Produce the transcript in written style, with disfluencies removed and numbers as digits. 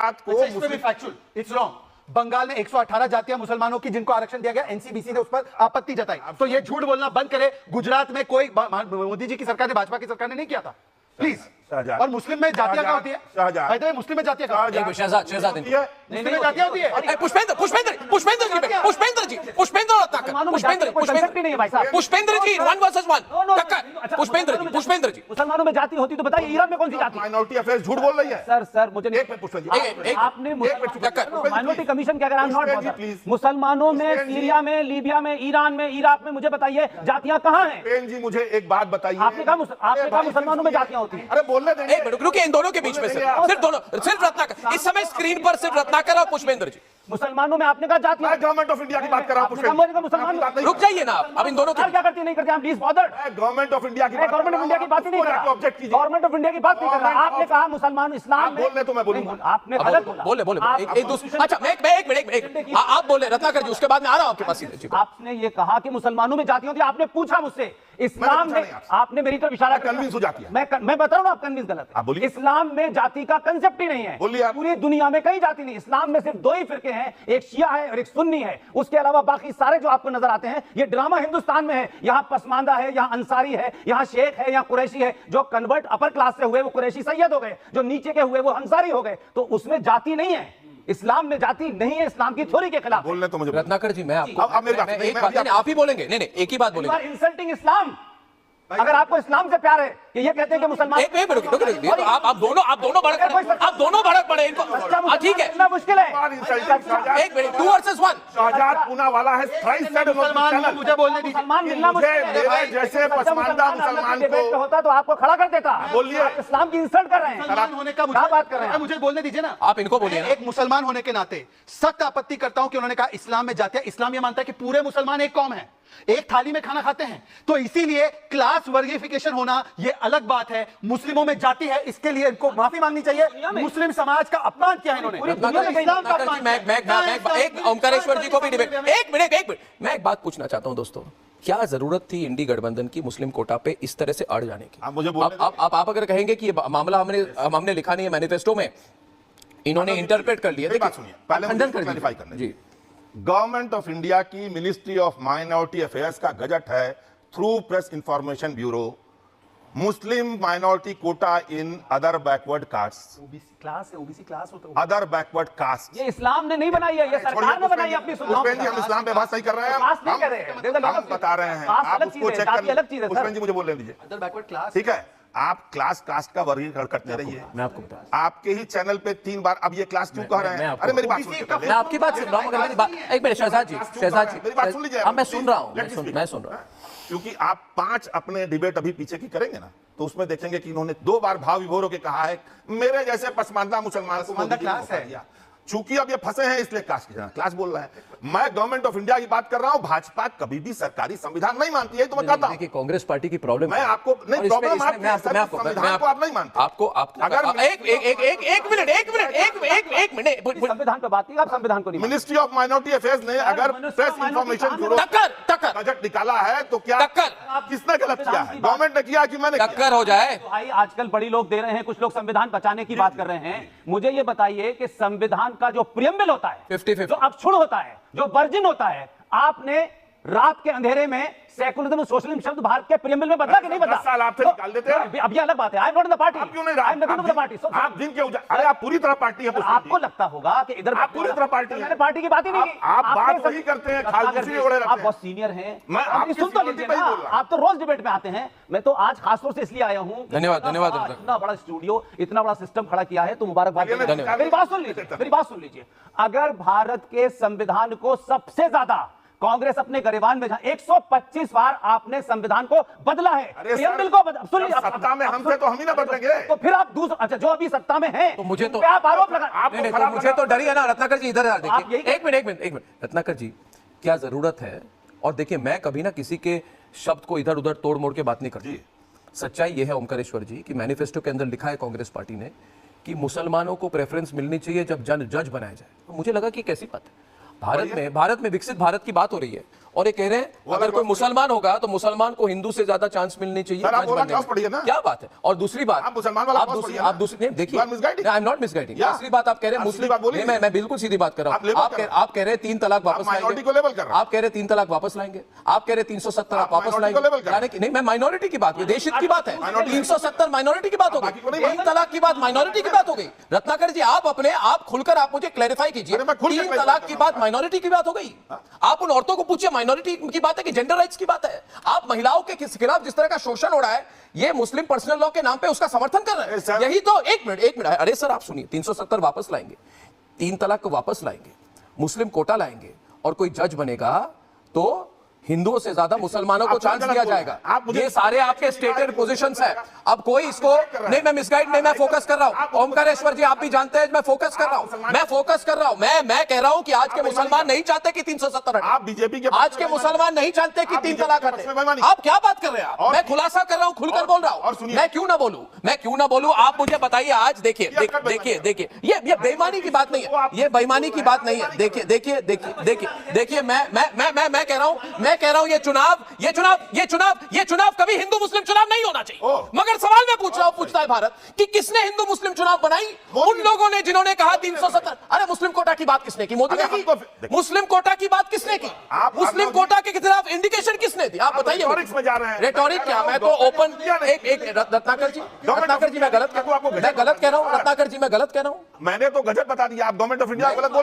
बात को it's wrong. Bengal में 118 जातियां मुसलमानों की जिनको आरक्षण दिया गया, एनसीबीसी ने उस पर आपत्ति जताई। तो ये झूठ बोलना बंद करे। गुजरात में कोई मोदी जी की सरकार ने, भाजपा की सरकार ने नहीं किया था, प्लीज। और मुस्लिम में जातियां क्या होती है? मुस्लिम में जातियां क्या होती है? मुस्लिम में जातियां होती है। पुष्पेंद्र जी 1 वर्सेस 1। पुष्पेंद्र जी मुसलमानों में जाति होती तो बताइए, ईरान में कौन सी जाति? माइनॉरिटी अफेयर्स झूठ बोल रही है। सर मुझे आपने माइनॉरिटी कमीशन क्या करा? मुसलमानों में सीरिया में, लीबिया में, ईरान में, इराक में, मुझे बताइए जातियां कहाँ हैं? जी मुझे एक बात बताइए, आपने कहा मुसलमानों में जातियां होती हैं। अरे बोलने देंगे। एक मिनट रुकिए, इन दोनों के बीच में सिर्फ रत्नाकर इस समय स्क्रीन पर, सिर्फ रत्नाकर और पुष्पेंद्र जी। मुसलमानों में आपने कहा जातियां। गवर्नमेंट ऑफ इंडिया की बात कर रहा हूं। मुसलमान रुक जाइए ना आप, अब इन दोनों क्या करती नहीं करती? Please bothered. Government of India की गवर्नमेंट ऑफ इंडिया की बात ही नहीं कर रहा। गवर्नमेंट ऑफ इंडिया की बात नहीं कर रहा। आपने कहा मुसलमान इस्लाम में। बोलने तो मैं बोलूंगा। आपने गलत बोला। बोले एक दूसरे। अच्छा मैं एक मिनट आप बोले रत्नाकर जी, उसके बाद में आ रहा हूं आपके पास। आपने ये कहा कि मुसलमानों में जातियां होती। आपने पूछा मुझसे इस्लाम में, आपने मेरी तरफ इशारा किया। कन्विंस हो जाती है। मैं बता रहा हूं, आप कन्विंस गलत है। इस्लाम में जाति का कंसेप्ट ही नहीं है। पूरी दुनिया में कई जाति नहीं। इस्लाम में सिर्फ 2 ही फिरके हैं, एक शिया है और एक सुन्नी है। उसके अलावा बाकी सारे जो आपको नजर आते हैं, ये ड्रामा हिंदुस्तान में है। यहाँ पसमानदा है, यहाँ अंसारी है, यहाँ शेख है, यहाँ कुरैशी है। जो कन्वर्ट अपर क्लास से हुए वो कुरैशी सैयद हो गए, जो नीचे के हुए वो अंसारी हो गए। तो उसमें जाति नहीं है। इस्लाम में जाति नहीं है, इस्लाम की थ्योरी के खिलाफ। बोलने तो मुझे रत्नाकर जी, मैं आपको एक बात आप ही बोलेंगे। नहीं एक ही बात बोलेंगे। इंसल्टिंग इस्लाम। अगर आपको इस्लाम से प्यार है कि ये कहते हैं कि मुसलमान, एक मिनट आप दोनों भड़क पड़े इनको। ठीक है, इतना मुश्किल है। एक मिनट 2 वर्सेस 1। शहजाद पूनावाला है, मुझे बोलने दीजिए। मुसलमान मिलना जैसे पसमानदा मुसलमान को होता तो आपको खड़ा कर देता। बोलिए, इस्लाम की इंसल्ट कर रहे हैं। मुसलमान होने का क्या बात कर रहे हैं? मुझे बोलने दीजिए ना। आप इनको बोलिए। एक मुसलमान होने के नाते सख्त आपत्ति करता हूं कि उन्होंने कहा इस्लाम में जातियां। इस्लाम ये मानता है कि पूरे मुसलमान एक कौम है, एक थाली में खाना खाते हैं। तो इसीलिए क्लास वर्गीफिकेशन होना ये अलग बात है। मुस्लिमों में जाति है, इसके लिए इनको माफी मांगनी चाहिए। मुस्लिम समाज का अपमान किया है इन्होंने। ओमकारेश्वर जी को भी डिबेट। एक मिनट मैं एक बात पूछना चाहता हूं दोस्तों, क्या जरूरत थी इंडी गठबंधन की मुस्लिम कोटा पे इस तरह से अड़ जाने की? आप अगर कहेंगे कि ये मामला हमने लिखा नहीं है मैनिफेस्टो में, इन्होंने इंटरप्रेट कर लिया। खंडन क्लैरिफाई करने जी। गवर्नमेंट ऑफ इंडिया की मिनिस्ट्री ऑफ माइनॉरिटी अफेयर्स का गजट है, through press information bureau, Muslim minority quota in other backward caste. Class है, ओबीसी क्लास होता है। अदर बैकवर्ड कास्ट ये इस्लाम ने नहीं बनाई है, ये सरकार ने बनाई है अपनी सुविधा। हम इस्लाम पे बात सही कर रहे हैं, हम बता रहे हैं, आप उसको चेक कर लीजिए। पुष्पेंद्र जी मुझे बोलने दीजिए। अदर बैकवर्ड क्लास, ठीक है। आप क्लास कास्ट का वर्गीकरण करते रहिए। मैं आपको बता, आपके ही चैनल पे 3 बार अब ये क्लास क्यों कह रहे हैं? अरे मेरी बात सुनिए, मैं आपकी बात सुन रहा हूं। एक मिनट शहजाद जी, मेरी बात सुन लीजिए। मैं सुन रहा हूं, मैं सुन रहा हूं। क्योंकि आप 5 अपने डिबेट अभी पीछे की करेंगे ना, तो उसमें देखेंगे कि इन्होंने 2 बार भाव विभोर होकर कहा है मेरे जैसे पसमानदा मुसलमान को मोदी क्लास है। चूंकि अब ये फंसे हैं इसलिए क्लास बोल रहा है। मैं गवर्नमेंट ऑफ इंडिया की बात कर रहा हूं। भाजपा कभी भी सरकारी संविधान नहीं मानती है, तो मैं कहता हूं कि कांग्रेस पार्टी की प्रॉब्लम मैं आपको नहीं, प्रॉब्लम संविधान को आप नहीं मानते। आपको अगर एक मिनट संविधान पे बात की, आप संविधान को नहीं। मिनिस्ट्री ऑफ माइनॉरिटी अफेयर्स ने अगर प्रेस इंफॉर्मेशन ब्यूरो बजट निकाला है तो क्या किसने गलत किया है? गवर्नमेंट ने किया कि मैंने? टक्कर हो जाए भाई, आजकल बड़ी लोग दे रहे हैं, कुछ लोग संविधान बचाने की बात कर रहे हैं। मुझे ये बताइए कि संविधान का जो प्रियम्बल होता है, 50-50, जो अक्षुण होता है, जो वर्जिन होता है, आपने रात के अंधेरे में सेकुलरिज्म सोशलिज्म शब्द भारत के प्रियम्बल में बदला कि नहीं बदला? 10 साल आपसे निकाल देते हैं। अब ये अलग बात है। I am not in the party. आप क्यों नहीं रहा? आप दिन के अरे आप पूरी तरह पार्टी है। आपको लगता होगा कि इधर आप पूरी तरह पार्टी है। मैंने पार्टी की बात ही नहीं की। आप बात वही करते हैं, खालसूसी में बड़े रहते हैं। आप बहुत सीनियर हैं। मैं आपकी सुन तो लीजिए ना, आप तो रोज डिबेट में आते हैं। मैं तो आज खासतौर से इसलिए आया हूं। धन्यवाद। इतना बड़ा स्टूडियो, इतना बड़ा सिस्टम खड़ा किया है तो मुबारकबाद। मेरी बात सुन लीजिए। अगर भारत के संविधान को सबसे ज्यादा कांग्रेस अपने गरिबान में 125 बार आपने संविधान को बदला है। प्रियम्बल को सुन लीजिए। सत्ता में हमसे तो हम ही ना बदलेंगे। तो फिर आप दूसरा, अच्छा जो अभी सत्ता में है तो मुझे तो आप आरोप लगा। मुझे तो डर ही है ना। रत्नाकर जी इधर देखिए, एक मिनट रत्नाकर जी, क्या जरूरत है? और देखिए, मैं कभी ना किसी के शब्द को इधर उधर तोड़ मोड़ के बात नहीं करती। सच्चाई यह है ओमकारेश्वर जी कि मैनिफेस्टो के अंदर लिखा है कांग्रेस पार्टी ने कि मुसलमानों को प्रेफरेंस मिलनी चाहिए जब जज बनाया जाए। तो मुझे लगा कि कैसी बात है, भारत में विकसित भारत की बात हो रही है और ये कह रहे हैं अगर कोई मुसलमान होगा तो मुसलमान को हिंदू से ज्यादा चांस मिलनी चाहिए सर, आप जज बोला बनने क्लास में। पढ़िए ना। क्या बात है। और दूसरी बात, आप मुसलमान वाला क्लास पढ़िए ना। आप दूसरी नहीं, देखिए You are misguiding। I am not misguiding. Yeah। दूसरी बात आप कह रहे हैं आप सीधी मुस्लिम, बात बोलिए। नहीं, मैं बिल्कुल सीधी बात कर रहा आप हूं। लेबल कर रहे हैं। आप कह रहे हैं 3 तलाक वापस minority लाएंगे। को लेबल कर रहे हैं। आप कह रहे हैं 3 तलाक वापस लाएंगे। आप कह रहे हैं 370 आप वापस minority लाएंगे। को लेबल कर रहे हैं। यानी कि नहीं, मैं माइनॉरिटी की बात, देश हित की बात है। 370 माइनॉरिटी की बात हो बाकी को गई, नहीं 3 तलाक की बात माइनॉरिटी की बात हो गई। रत्नाकर जी आप अपने आप खुलकर आप मुझे क्लैरिफाई कीजिए, अरे मैं खुल के 3 clarify तलाक कर की रहा बात माइनॉरिटी की बात हो गई। आप उन औरतों को पूछिए माइनॉरिटी की बात है कि जेंडर राइट्स की बात है। आप महिलाओं के खिलाफ जिस तरह का शोषण हो रहा है, ये मुस्लिम पर्सनल लॉ के नाम पे उसका समर्थन कर रहे हैं। यही तो, एक मिनट, अरे सर आप सुनिए, 370 वापस लाएंगे, 3 तलाक को वापस लाएंगे, मुस्लिम कोटा लाएंगे, और कोई जज बनेगा तो हिंदुओं से ज्यादा मुसलमानों को आप चांस गलत दिया बोल रहे हैं। जाएगा। आप मुझे ये सारे आपके स्टेटेड पोजीशंस हैं। अब कोई इसको नहीं, मैं मिसगाइड नहीं, मैं फोकस कर रहा हूं। ओमकारेश्वर जी आप भी जानते हैं मैं फोकस कर रहा हूं, मैं फोकस कर रहा हूं। मैं कह रहा हूं कि आज के मुसलमान नहीं चाहते कि 370 हटे। आप बीजेपी के आज के मुसलमान नहीं चाहते कि आप 3 बीजेपी तलाक के हटे। पक्ष में बेईमानी। आप क्या बात कर रहे हैं? और- मैं खुलासा कर रहा हूं, खुलकर बोल रहा और हूं। सुनिए। मैं क्यों ना बोलूं, आप मुझे बताइए आज। देखिए ये बेईमानी की बात नहीं है, ये बेईमानी की बात नहीं है। देखिए मैं कह रहा हूं ये चुनाव कभी हिंदू मुस्लिम चुनाव नहीं होना चाहिए। मगर सवाल मैं पूछता है भारत कि किसने हिंदू मुस्लिम चुनाव बनाई? उन लोगों ने जिन्होंने कहा 370। अरे मुस्लिम कोटा की बात किसने की? मोदी ने अरे की। मुस्लिम कोटा की बात किसने की? मुस्लिम कोटा के खिलाफ इंडिकेशन किसने दी? आप बताइए। rhetorics में जा रहे हैं। रेटोरिक क्या? मैं तो ओपन एक रत्नाकर जी मैं गलत कह रहा हूं। रत्नाकर जी मैं गलत कह रहा हूं। मैंने तो गजब बता दिया, आप गवर्नमेंट ऑफ इंडिया गलत बोल